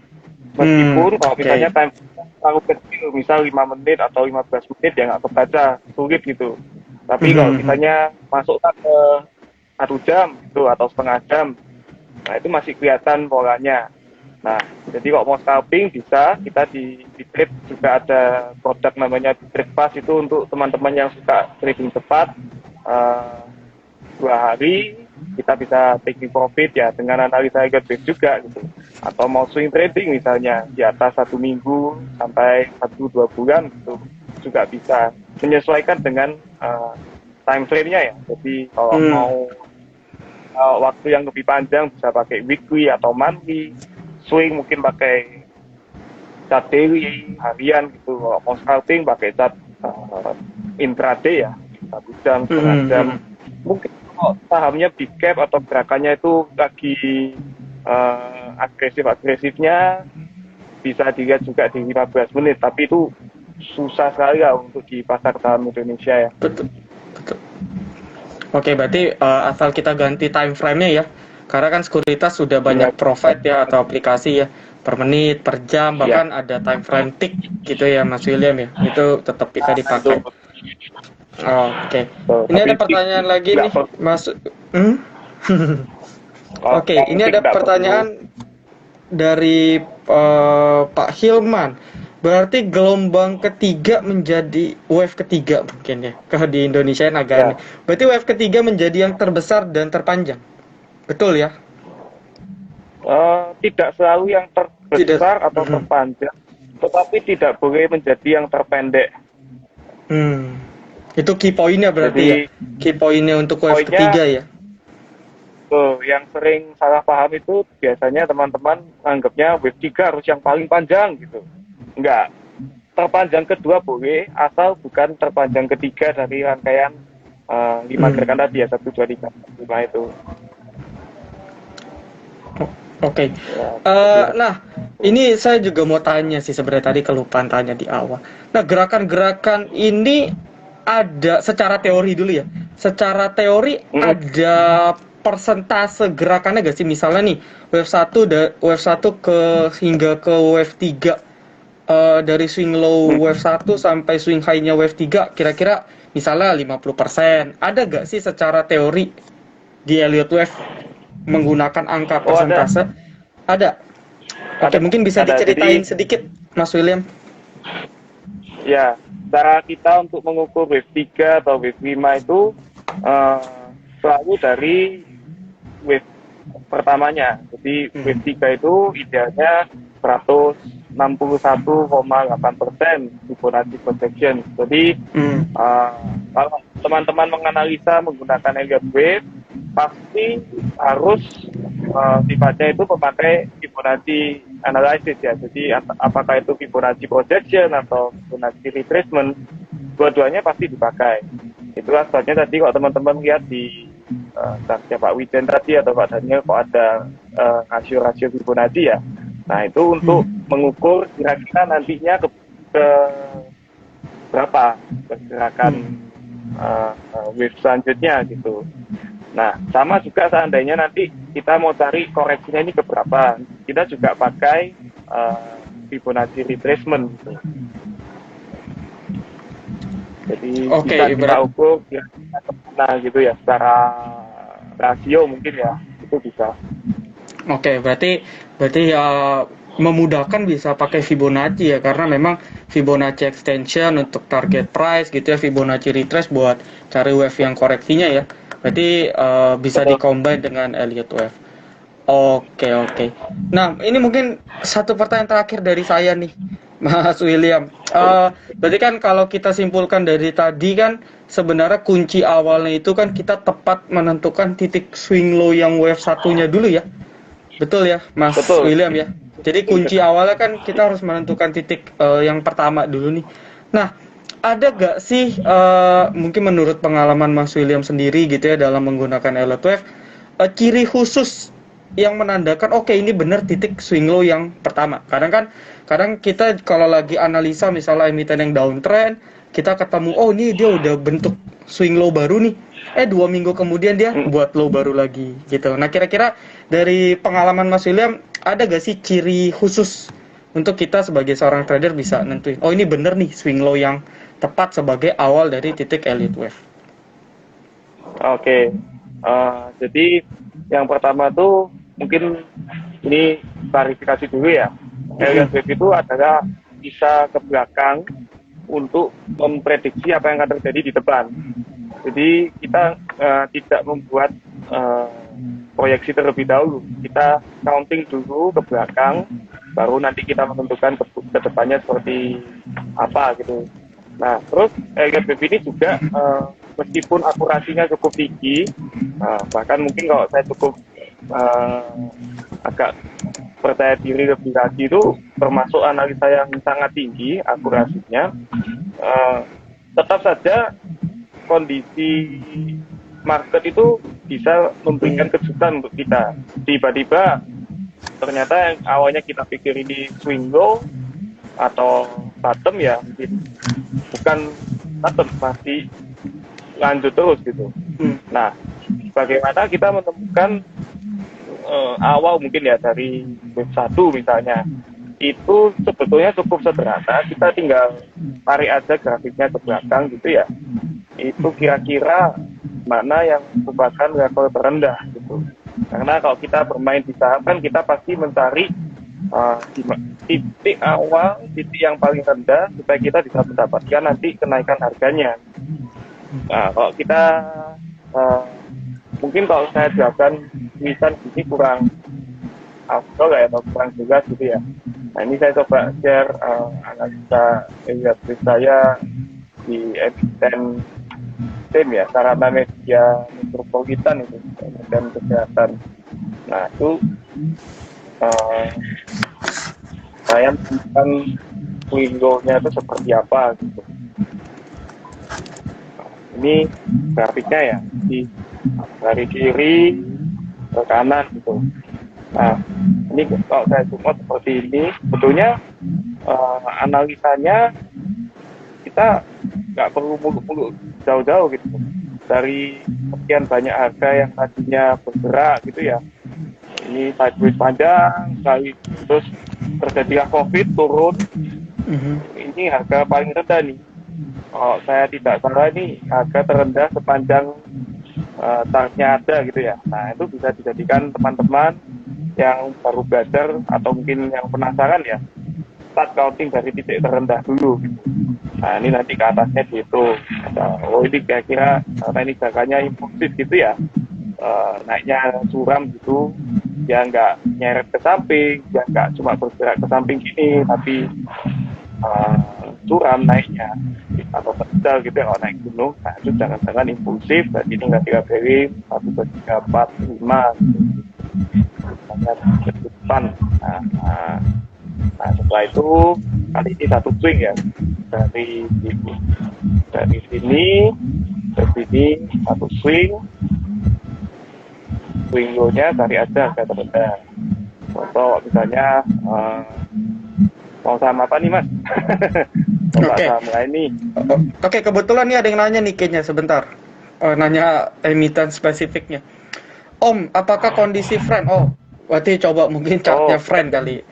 Meskipun kalau misalnya time terlalu kecil, misal 5 menit atau 15 menit ya nggak kebaca, sulit gitu. Tapi kalau misalnya masukkan ke 1 jam gitu atau setengah jam, nah itu masih kelihatan polanya. Nah, jadi kalau mau scalping bisa, kita di trade juga ada produk namanya Trade Pass, itu untuk teman-teman yang suka trading cepat. 2 hari kita bisa taking profit ya dengan analisa Elliott Wave juga gitu. Atau mau swing trading misalnya di atas 1 minggu sampai 1-2 bulan gitu juga bisa, menyesuaikan dengan time frame-nya ya. Jadi kalau mau waktu yang lebih panjang bisa pakai weekly atau monthly, swing mungkin pakai chart daily, harian gitu. Kalau mau scalping pakai chart intraday ya, 1 jam, setengah Hmm, jam. hmm. Mungkin kalau sahamnya big cap atau gerakannya itu lagi agresif-agresifnya, bisa dilihat juga di 15 menit, tapi itu susah sekali ya untuk di pasar saham Indonesia ya. Betul, betul. Oke, berarti asal kita ganti time frame-nya ya. Karena kan sekuritas sudah Iya, banyak provide ya atau aplikasi ya. Per menit, per jam, iya. bahkan ada time frame tick gitu ya Mas William ya. Itu tetap bisa Nah, itu dipakai. Oke. betul. Ini Tapi ada pertanyaan lagi nggak nih, perlu, Mas. Hmm? kalau Oke, yang ini tick ada nggak perlu. pertanyaan dari Pak Hilman. Berarti gelombang ketiga menjadi wave ketiga mungkin ya. Kalau di Indonesia agak Ya, aneh. Berarti wave ketiga menjadi yang terbesar dan terpanjang. Betul ya? tidak selalu yang Tidak. terbesar atau Mhm. terpanjang, tetapi tidak boleh menjadi yang terpendek. Hmm. Itu key pointnya berarti ya. Jadi Key pointnya untuk wave poinnya ketiga ya. tuh, yang sering salah paham itu biasanya teman-teman anggapnya wave 3 harus yang paling panjang gitu. Enggak. Terpanjang kedua boleh, asal bukan terpanjang ketiga dari rangkaian 5 Hmm. gerakan tadi ya, 1, 2, 3, 5 itu. Oke. Ya, jadi, Nah, ini saya juga mau tanya sih sebenarnya tadi kelupaan tanya di awal. Nah, gerakan-gerakan ini ada secara teori dulu ya. Secara teori mm-mm. ada persentase gerakannya gak sih? Misalnya nih, wave satu hingga ke wave 3 dari swing low Mm. wave satu sampai swing high-nya wave 3 kira-kira misalnya 50%. Ada gak sih secara teori di Elliott Wave menggunakan angka Oh, ada, persentase? Ada. Oke, ada, mungkin bisa ada. diceritain Jadi sedikit, Mas William. ya, cara kita untuk mengukur wave 3 atau wave 5 itu eh, selalu dari wave pertamanya. Jadi wave 3 itu idealnya 161,8% Fibonacci projection. Jadi Hmm. kalau teman-teman menganalisa menggunakan Elliott Wave, pasti harus sifatnya itu memakai Fibonacci analysis ya. Jadi apakah itu Fibonacci projection atau Fibonacci retracement, dua-duanya pasti dipakai. Itulah sebabnya tadi kalau teman-teman lihat di chartnya Pak Wijen tadi atau Pak Daniel kok ada rasio-rasio Fibonacci ya. Nah itu untuk mengukur kira-kira nantinya ke berapa pergerakan wave selanjutnya gitu. Nah, sama juga seandainya nanti kita mau cari koreksinya ini ke berapa, kita juga pakai Fibonacci retracement gitu. Jadi Oke, bisa kita ukur kira-kira kemana gitu ya, secara rasio mungkin ya, itu bisa. Oke, berarti ya memudahkan bisa pakai Fibonacci ya karena memang Fibonacci extension untuk target price gitu ya, Fibonacci retrace buat cari wave yang koreksinya ya. Berarti bisa Betul. di-combine dengan Elliott Wave. Oke, oke. Nah, ini mungkin satu pertanyaan terakhir dari saya nih, Mas William. Berarti kan kalau kita simpulkan dari tadi kan sebenarnya kunci awalnya itu kan kita tepat menentukan titik swing low yang wave satunya dulu ya. Betul ya, Mas Betul. William ya. Jadi kunci awalnya kan kita harus menentukan titik yang pertama dulu nih. Nah, ada gak sih mungkin menurut pengalaman Mas William sendiri gitu ya dalam menggunakan Elliott Wave ciri khusus yang menandakan oke ini benar titik swing low yang pertama. Kadang kita kalau lagi analisa misalnya emiten yang downtrend, kita ketemu oh ini dia udah bentuk swing low baru nih. 2 minggu kemudian dia buat low baru lagi gitu. Nah kira-kira dari pengalaman Mas William ada gak sih ciri khusus untuk kita sebagai seorang trader bisa nentuin oh ini bener nih swing low yang tepat sebagai awal dari titik Elliott Wave. Oke. Jadi yang pertama tuh mungkin ini klarifikasi dulu ya. Elliott Wave itu adalah bisa ke belakang untuk memprediksi apa yang akan terjadi di depan. Jadi kita tidak membuat proyeksi terlebih dahulu. Kita counting dulu ke belakang, baru nanti kita menentukan ke depannya seperti apa gitu. Nah, terus Elliott Wave ini juga meskipun akurasinya cukup tinggi, bahkan mungkin kalau saya cukup agak percaya diri lebih lagi itu termasuk analisa yang sangat tinggi akurasinya. tetap saja kondisi market itu bisa memberikan kejutan untuk kita. Tiba-tiba ternyata yang awalnya kita pikir ini swing low atau bottom, ya mungkin bukan bottom, masih lanjut terus gitu. Nah, bagaimana kita menemukan awal mungkin ya dari wave 1 misalnya, itu sebetulnya cukup sederhana, kita tinggal tarik aja grafiknya ke belakang gitu ya, itu kira-kira mana yang merupakan level terendah gitu. Karena kalau kita bermain di saham kan kita pasti mencari titik awal, titik yang paling rendah supaya kita bisa mendapatkan nanti kenaikan harganya. Nah, kalau kita mungkin kalau saya jelaskan tulisan ini kurang afdol ya, atau kurang jelas gitu ya. Nah, ini saya coba share analisa industri saya di emiten tim ya, sarana media metropolitan itu, dan kesehatan. Nah, itu saya menemukan window-nya itu seperti apa gitu. Ini grafiknya ya, dari kiri ke kanan gitu. Nah, ini kalau saya zoom out seperti ini, sebetulnya analisanya kita nggak perlu muluk-muluk jauh-jauh gitu. Dari sekian banyak harga yang tadinya bergerak gitu ya, ini sideways panjang sekali, terus terjadilah COVID, turun. Ini harga paling rendah nih. Kalau saya tidak salah ini harga terendah sepanjang chartnya ada gitu ya. Nah, itu bisa dijadikan teman-teman yang baru belajar atau mungkin yang penasaran ya, start counting dari titik terendah dulu gitu. Nah, ini nanti ke atasnya gitu. Oh, ini kira-kira karena ini gerakannya impulsif gitu ya, naiknya suram gitu, ya nggak nyeret ke samping, ya nggak cuma bergerak ke samping gini, tapi curam naiknya atau pedal gitu ya, kalau naik gunung. Nah, itu jangan-jangan impulsif, jadi tinggal 3 kali 1, 2, 3, 4, 5 misalnya ke depan. Nah, setelah itu kali ini satu swing ya, dari sini ke sini satu swing low-nya cari aja harga terendah. Contoh misalnya mau saham apa nih Mas? Oke. Saham lain nih. Oke, kebetulan nih ada yang nanya nih kayaknya sebentar. Nanya emiten spesifiknya. Om, apakah kondisi friend? Oh, berarti coba mungkin chartnya friend kali,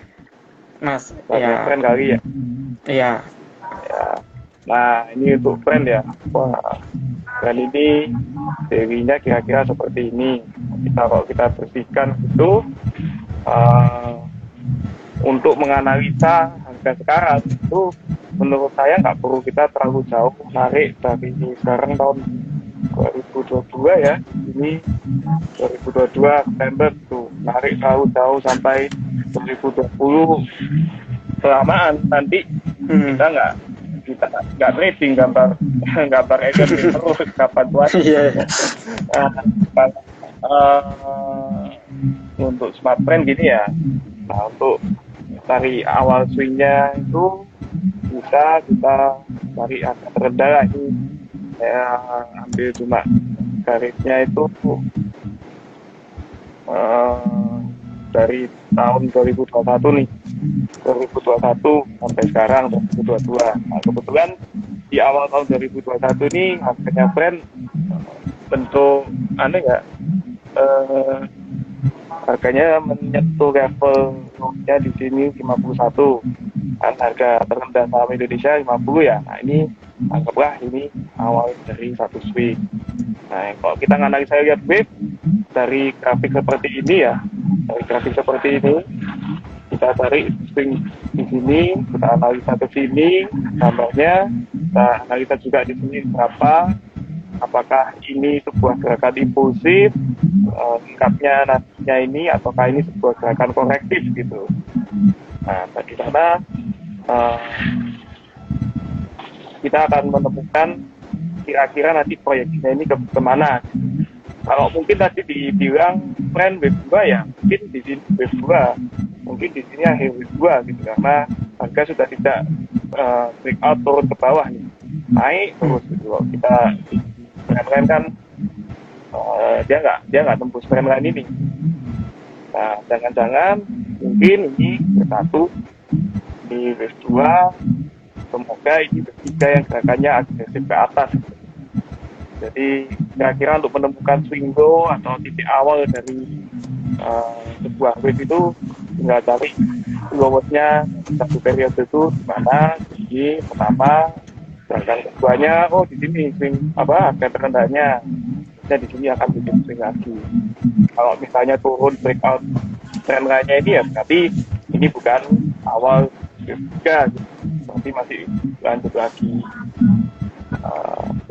Mas. Ya. Friend kali ya. Iya. Ya. Nah, ini untuk friend ya. Wah, dan ini serinya kira-kira seperti ini. Kalau kita bersihkan itu untuk menganalisa harga sekarang itu, menurut saya nggak perlu kita terlalu jauh narik dari sekarang tahun 2022 ya, ini 2022 September tuh, narik terlalu jauh sampai 2020 kelamaan, nanti kita nggak trading gambar Eger terus kapan tuan. Untuk smart trend gini ya. Nah, untuk dari awal swingnya itu bisa kita cari harga terendah. Ini saya ambil cuma garisnya itu dari tahun 2021 nih, 2021 sampai sekarang 2022. Nah, kebetulan di awal tahun 2021 ini harganya brand bentuk aneh nggak, harganya menyentuh levelnya di sini 51, kan harga terendah saham Indonesia 50 ya. Nah, ini anggaplah ini awal dari satu swing. Nah, kalau kita nganalisa lihat wave dari grafik seperti ini ya, dari grafik seperti ini kita cari swing di sini, kita analisa ke sini gambarnya, kita analisa juga di sini berapa, apakah ini sebuah gerakan impulsif, sikapnya nantinya ini, ataukah ini sebuah gerakan korektif gitu. Nah, di sana kita akan menemukan kira-kira nanti proyeksinya ini kemana. Kalau mungkin tadi dibilang tren wave 2 ya, mungkin di sini wave 2, mungkin di sini akhir wave 2 gitu, karena harga sudah tidak breakout turun ke bawah nih. naik terus gitu loh. Kita trend kan dia nggak tembus trend ini. Nah, jangan-jangan mungkin ini bersatu di wave 2, semoga ini wave 3 yang gerakannya agresif ke atas. Jadi kira-kira untuk menemukan swing low atau titik awal dari sebuah wave itu tinggal cari lowest-nya satu periode itu di mana, di pertama, sedangkan keduanya di sini swing harga terendahnya, di sini akan bikin swing lagi. Kalau misalnya turun breakout trend lainnya ini ya berarti ini bukan awal juga, berarti masih lanjut lagi.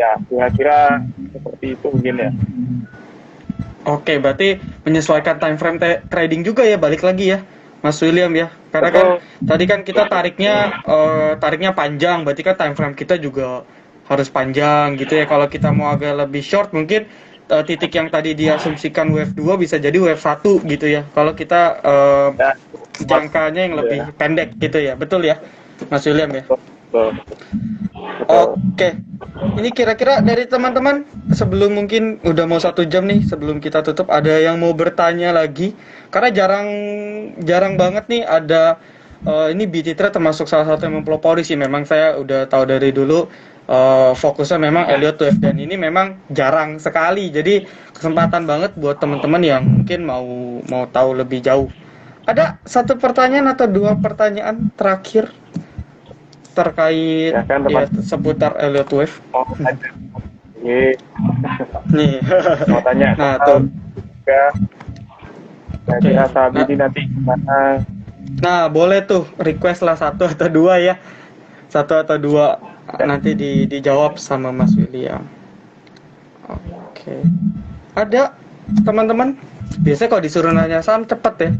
Ya kira-kira seperti itu mungkin ya. Oke, berarti menyesuaikan time frame trading juga ya, balik lagi ya Mas William ya, karena kan tadi kan kita tariknya panjang, berarti kan time frame kita juga harus panjang gitu ya. Kalau kita mau agak lebih short, mungkin titik yang tadi diasumsikan wave 2 bisa jadi wave 1 gitu ya, kalau kita jangkanya yang lebih pendek gitu ya, betul ya Mas William ya? Oke, ini kira-kira dari teman-teman, sebelum mungkin udah mau 1 jam nih sebelum kita tutup, ada yang mau bertanya lagi? Karena jarang banget nih ada ini BT Trade termasuk salah satu yang mempelopori sih. Memang saya udah tahu dari dulu fokusnya memang Elliott Wave, dan ini memang jarang sekali. Jadi kesempatan banget buat teman-teman yang mungkin mau tahu lebih jauh. Ada 1 pertanyaan atau 2 pertanyaan terakhir terkait seputar Elliott Wave. Nih. Mau tanya. Nah, tuh. Kira-kira saat ini nanti gimana? Nah, boleh tuh request lah 1 atau 2 ya. 1 atau 2 nanti dijawab sama Mas William. Oke. Ada teman-teman? Biasanya kalau disuruh nanya saham cepet ya.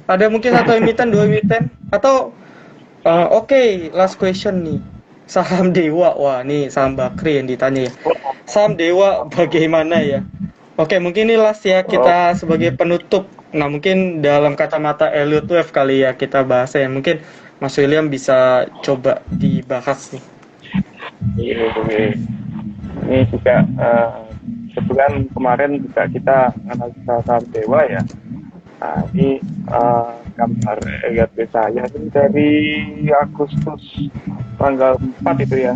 Ada mungkin 1 emiten, 2 emiten, atau Oke, last question nih. Saham Dewa, wah nih saham Bakri yang ditanya ya. Saham Dewa bagaimana ya? Oke, mungkin ini last ya, kita sebagai penutup. Nah, mungkin dalam kacamata Elliott Wave kali ya kita bahas ya. Mungkin Mas William bisa coba dibahas nih. Ini juga kebetulan kemarin juga kita analisa saham Dewa ya. Nah, ini gambar Elliott Wave saya ini dari Agustus tanggal 4 itu ya.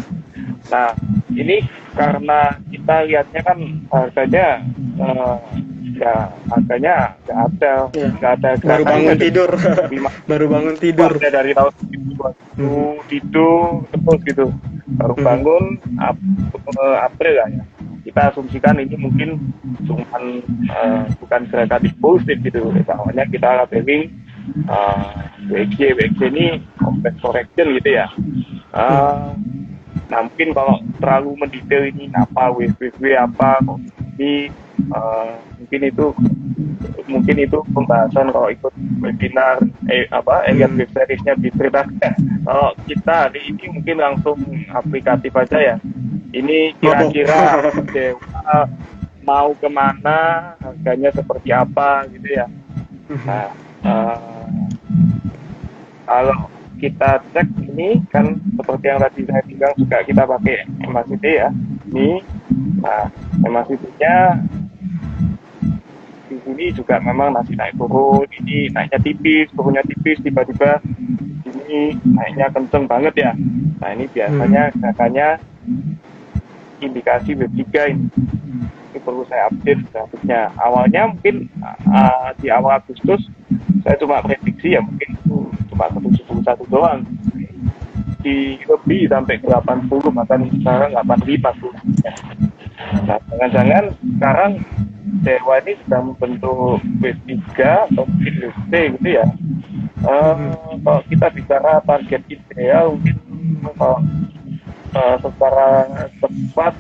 Nah, ini karena kita lihatnya kan harganya harganya nggak ada baru bangun tidur baru bangun tidur dari tahun 2020 tidur terus gitu, baru bangun April lah ya. Kita asumsikan ini mungkin cuman bukan gerakan impulsif gitu, awalnya kita labeling WG ini complex correction gitu ya. Nah, mungkin kalau terlalu mendetail ini apa WV apa kok ini mungkin itu pembahasan kalau ikut webinar Elliott Wave Series-nya diceritakan. Kalau kita hari ini mungkin langsung aplikatif aja ya. Ini kira-kira Dewa mau kemana, harganya seperti apa gitu ya. Nah, kalau kita cek ini kan seperti yang tadi saya bilang juga kita pakai MACD ya. Ini, nah MACD-nya di sini juga memang masih naik turun. Ini naiknya tipis, turunnya tipis, tiba-tiba ini naiknya kenceng banget ya. Nah, ini biasanya gerakannya indikasi wave 3 ini. Ini perlu saya update grafiknya. Awalnya mungkin di awal Agustus saya cuma prediksi ya mungkin cuma 71 doang. Di lebih sampai ke 80, bahkan sekarang 85. Nah, jangan-jangan sekarang Dewa ini sedang membentuk wave 3 atau mungkin wave C gitu ya. Kalau kita bicara target ideal mungkin kalau secara cepat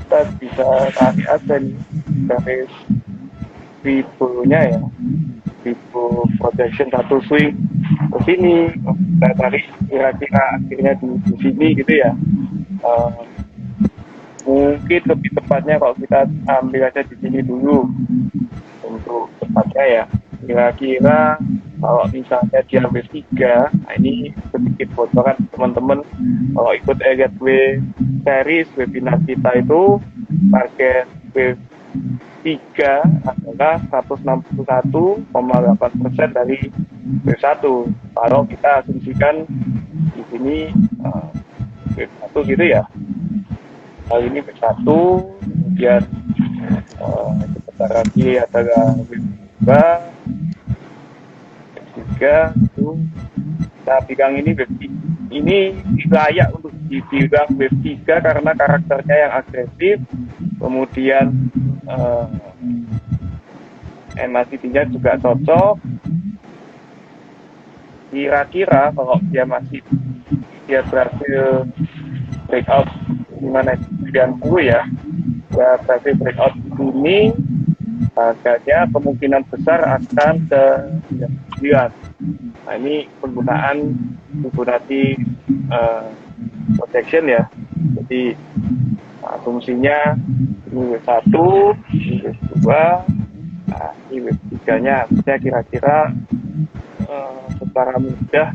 kita bisa tarik aja nih garis Fibo-nya ya, Fibo projection 1 swing ke sini, kita tarik kira-kira akhirnya di sini gitu ya. Mungkin lebih tepatnya kalau kita ambil aja di sini dulu untuk tepatnya ya, kira-kira Kalau misalnya dia wave 3, nah ini sedikit bocoran teman-teman, kalau ikut EGW series webinar kita itu target wave 3 adalah 161,8% dari wave 1. Kalau kita asumsikan di sini wave 1 gitu ya. Kali ini wave 1, kemudian sebentar lagi ada wave 2, itu nah bilang ini wave 3. Ini layak untuk dibilang wave 3 karena karakternya yang agresif, kemudian MACD-nya juga cocok. Kira-kira kalau dia berhasil breakout gimana 90 ya, dia berhasil breakout ini, harganya kemungkinan besar akan ke 99. Nah ini penggunaan Fibonacci protection ya. Jadi asumsinya ini W1, ini W2, nah ini W3-nya saya kira-kira secara mudah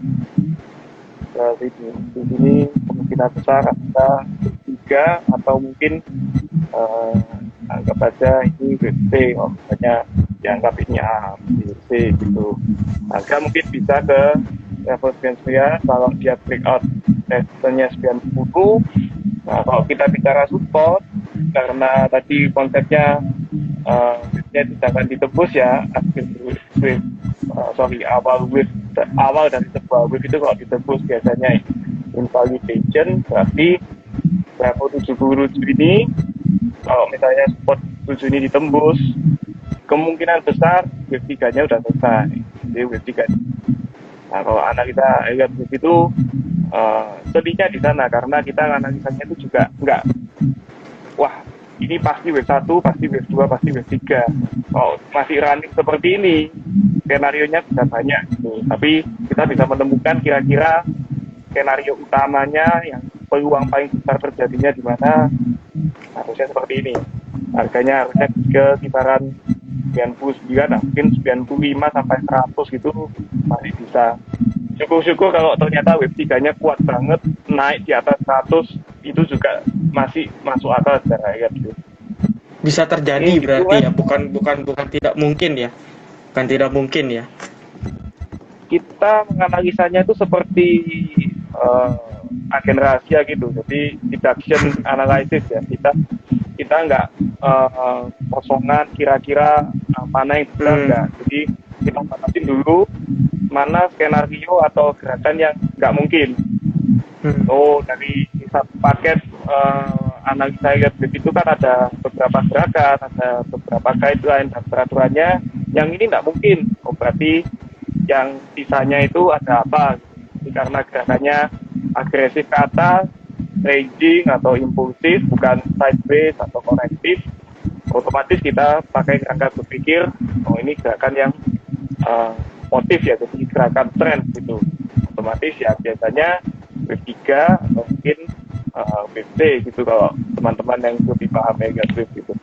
dari di sini kemungkinan besar ada 3 atau mungkin anggap aja ini WC, misalnya dianggap ini A, B, C gitu. Harga mungkin bisa ke level 99 kalau dia breakout resistance-nya 90. Nah, kalau kita bicara support, karena tadi konsepnya tidak akan ditebus ya, awal dari sebuah wave itu kalau ditebus biasanya invalidation, berarti level 77 ini kalau misalnya support 7 ini ditembus, kemungkinan besar wave 3-nya udah selesai. Jadi wave 3. Nah, kalau analisa lihat begitu, sedihnya di sana karena kita analisanya itu juga enggak, wah ini pasti wave 1, pasti wave 2, pasti wave 3. Oh, masih running seperti ini, skenario-nya bisa banyak gitu. Tapi kita bisa menemukan kira-kira skenario utamanya yang peluang paling besar terjadinya di mana, harusnya seperti ini. Harganya harusnya ke kisaran 99, nah, mungkin 95 sampai 100 gitu masih bisa. Syukur-syukur kalau ternyata wave 3-nya kuat banget, naik di atas 100, itu juga masih masuk akal secara gitu. Bisa terjadi berarti ya, bukan tidak mungkin ya. Bukan tidak mungkin ya. Kita menganalisanya itu seperti agen rahasia gitu, jadi deduction analysis ya. Kita nggak kosongan kira-kira mana yang benar nggak. Jadi kita batasin dulu mana skenario atau gerakan yang nggak mungkin. Oh, dari satu paket analisa itu kan ada beberapa gerakan, ada beberapa guideline dan peraturannya yang ini nggak mungkin. Oh, berarti yang sisanya itu ada apa? Jadi karena gerakannya agresif ke atas, ranging atau impulsif, bukan sideways atau korektif, otomatis kita pakai kerangka berpikir, oh ini gerakan yang motif ya, jadi gerakan tren gitu. Otomatis ya biasanya wave 3 atau mungkin wave C gitu kalau teman-teman yang lebih paham mega wave gitu.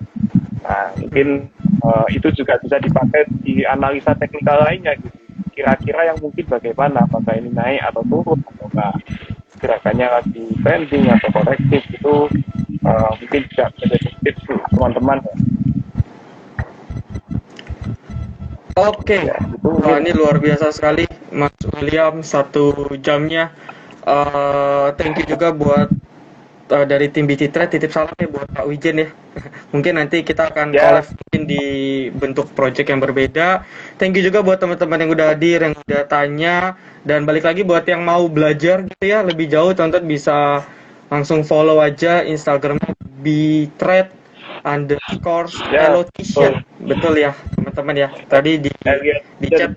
Nah mungkin itu juga bisa dipakai di analisa teknikal lainnya gitu. Kira-kira yang mungkin bagaimana, apakah ini naik atau turun atau enggak, gerakannya lagi trending atau korektif itu mungkin bisa menjadi tips teman-teman ya. Oke, wah ini luar biasa sekali Mas William, 1 jamnya. Thank you juga buat dari tim BT Trade, titip salam ya buat Pak Wijen ya. Mungkin nanti kita akan collab di bentuk project yang berbeda. Thank you juga buat teman-teman yang udah hadir, yang udah tanya, dan balik lagi buat yang mau belajar gitu ya lebih jauh, teman-teman bisa langsung follow aja Instagramnya _elotation. Betul ya teman-teman ya, tadi di chat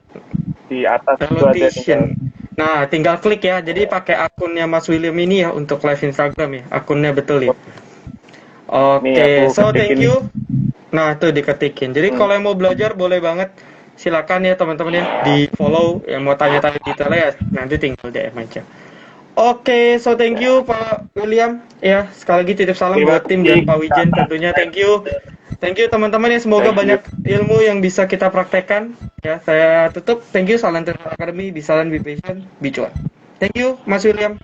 di atas elotation. Nah tinggal klik ya, jadi pakai akunnya Mas William ini ya untuk live Instagram ya, akunnya betul ya. Oke, so thank you. Nah tuh diketikin, jadi kalau yang mau belajar boleh banget, silakan ya teman-teman ya, di follow. Yang mau tanya-tanya detailnya ya nanti tinggal DM aja. Oke, so thank you Pak William ya, sekali lagi titip salam buat tim dan Pak Wijen tentunya, thank you. Thank you teman-teman ya, semoga Thank you. banyak ilmu yang bisa kita praktekkan. Ya, saya tutup. Thank you Silent Academy, be silent, be patient, be cuan. Thank you Mas William.